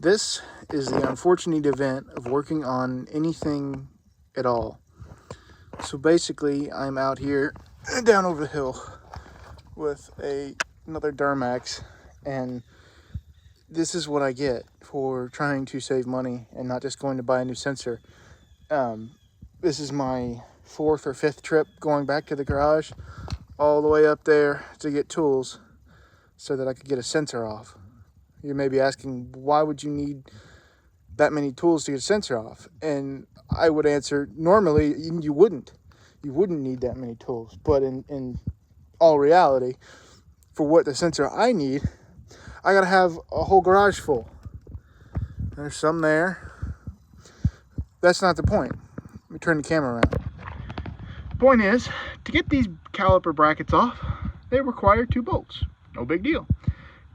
This is the unfortunate event of working on anything at all. So basically, I'm out here down over the hill with another Duramax, and this is what I get for trying to save money and not just going to buy a new sensor. This is my fourth or fifth trip going back to the garage, all the way up there to get tools so that I could get a sensor off. You may be asking, why would you need that many tools to get a sensor off? And I would answer, normally you wouldn't. You wouldn't need that many tools. But in all reality, for what the sensor I need, I gotta have a whole garage full. There's some there. That's not the point. Let me turn the camera around. Point is, to get these caliper brackets off, they require 2 bolts. No big deal.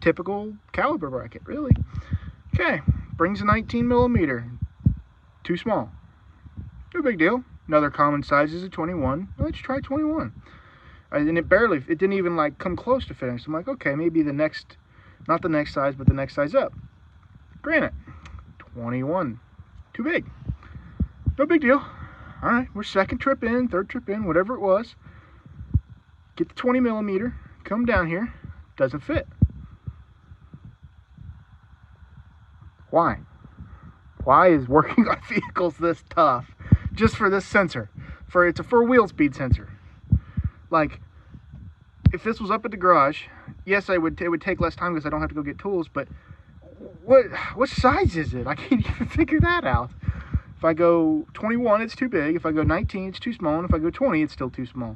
Typical caliper bracket, really. Okay, brings a 19 millimeter. Too small. No big deal. Another common size is a 21. Let's try 21. And it didn't even like come close to fitting. So I'm like, okay, maybe not the next size, but the next size up. Granted, 21. Too big. No big deal. All right, we're second trip in, third trip in, whatever it was. Get the 20 millimeter, come down here, doesn't fit. Why? Why is working on vehicles this tough? Just for this sensor. It's a 4-wheel speed sensor. Like, if this was up at the garage, yes, it would take less time because I don't have to go get tools, but what size is it? I can't even figure that out. If I go 21, it's too big. If I go 19, it's too small. And if I go 20, it's still too small.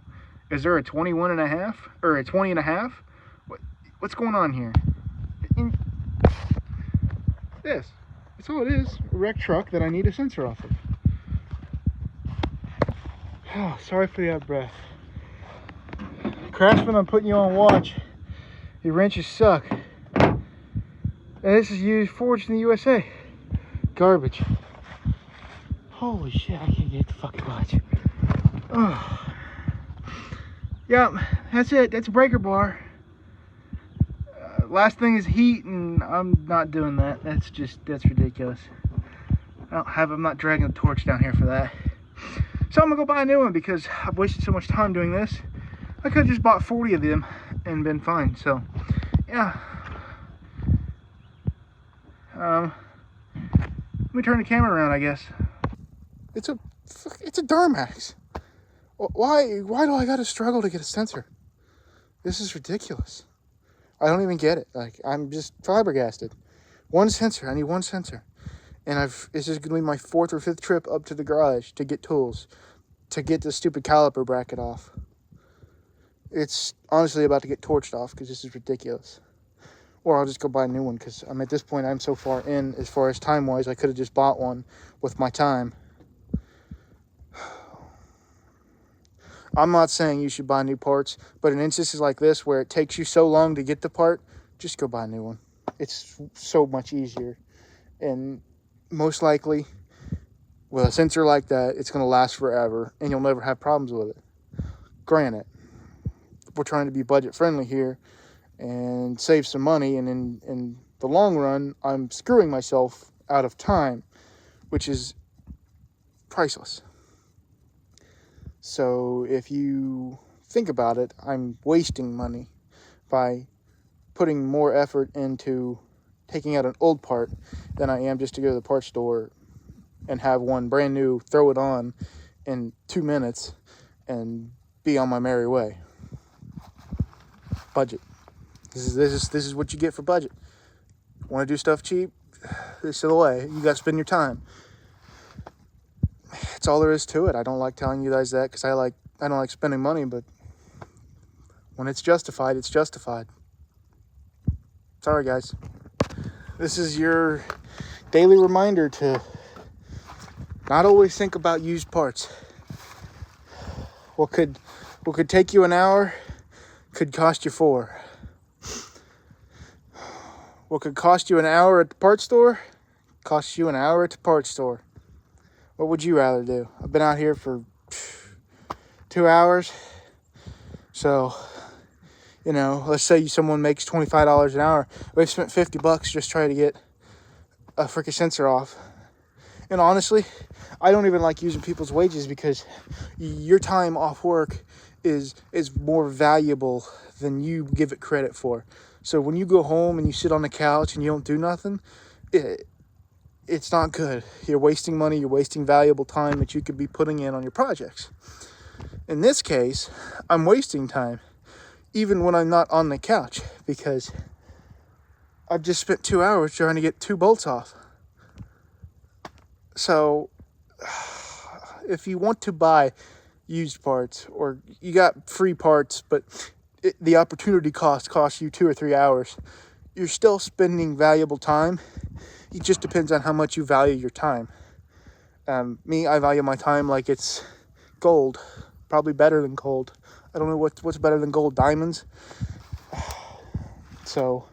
Is there a 21 and a half? Or a 20 and a half? What's going on here? That's all it is. A wrecked truck that I need a sensor off of. Oh, sorry for the out of breath. Craftsman, I'm putting you on watch. Your wrenches suck. And this is forged in the USA. Garbage. Holy shit, I can't get the fucking watch. Oh. Yep, that's it. That's a breaker bar. Last thing is heat, and I'm not doing that. That's ridiculous. I'm not dragging the torch down here for that. So I'm gonna go buy a new one because I've wasted so much time doing this. I could have just bought 40 of them and been fine. So, yeah. Let me turn the camera around, I guess. It's a Duramax. Why do I gotta struggle to get a sensor? This is ridiculous. I don't even get it. Like, I'm just flabbergasted. One sensor. I need one sensor. And it's just gonna be my 4th or 5th trip up to the garage to get tools, to get the stupid caliper bracket off. It's honestly about to get torched off because this is ridiculous. Or I'll just go buy a new one because at this point, I'm so far in as far as time-wise, I could have just bought one with my time. I'm not saying you should buy new parts, but in instances like this where it takes you so long to get the part, just go buy a new one. It's so much easier. And most likely, with a sensor like that, it's going to last forever and you'll never have problems with it. Granted, we're trying to be budget friendly here and save some money, and in the long run, I'm screwing myself out of time, which is priceless. So if you think about it, I'm wasting money by putting more effort into taking out an old part than I am just to go to the parts store and have one brand new, throw it on in 2 minutes and be on my merry way. Budget. This is what you get for budget. Want to do stuff cheap? This is the way. You got to spend your time. That's all there is to it. I don't like telling you guys that because I don't like spending money, but when it's justified, it's justified. Sorry, guys. This is your daily reminder to not always think about used parts. What could take you an hour could cost you 4. What could cost you an hour at the parts store costs you an hour at the parts store. What would you rather do? I've been out here for 2 hours. So, let's say someone makes $25 an hour. They've spent $50 just trying to get a freaking sensor off. And honestly, I don't even like using people's wages because your time off work is more valuable than you give it credit for. So when you go home and you sit on the couch and you don't do nothing, it's not good. You're wasting money. You're wasting valuable time that you could be putting in on your projects. In this case, I'm wasting time even when I'm not on the couch because I've just spent 2 hours trying to get 2 bolts off. So if you want to buy used parts or you got free parts, but the opportunity costs you 2 or 3 hours, you're still spending valuable time. It just depends on how much you value your time. Me, I value my time like it's gold, probably better than gold. I don't know what's better than gold, diamonds. So,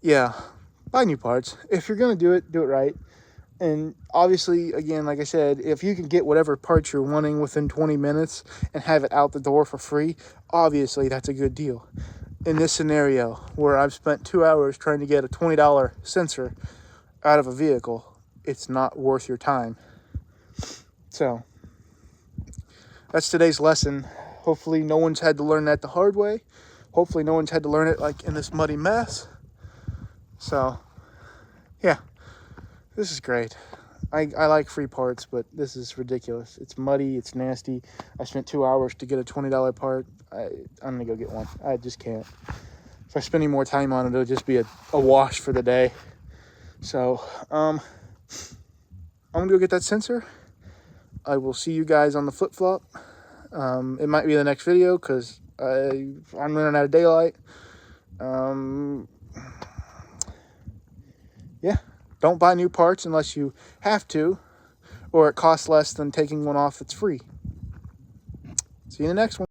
yeah, buy new parts. If you're going to do it right. And obviously, again, like I said, if you can get whatever parts you're wanting within 20 minutes and have it out the door for free, obviously that's a good deal. In this scenario where I've spent 2 hours trying to get a $20 sensor out of a vehicle, it's not worth your time. So that's today's lesson. Hopefully no one's had to learn that the hard way. Hopefully no one's had to learn it like in this muddy mess. So yeah, this is great. I like free parts, but this is ridiculous. It's muddy, it's nasty. I spent 2 hours to get a $20 part. I'm gonna go get one. I just can't. If I spend any more time on it, it'll just be a wash for the day. So I'm gonna go get that sensor. I will see you guys on the flip-flop. It might be the next video because I'm running out of daylight. Yeah, don't buy new parts unless you have to, or it costs less than taking one off that's free. See you in the next one.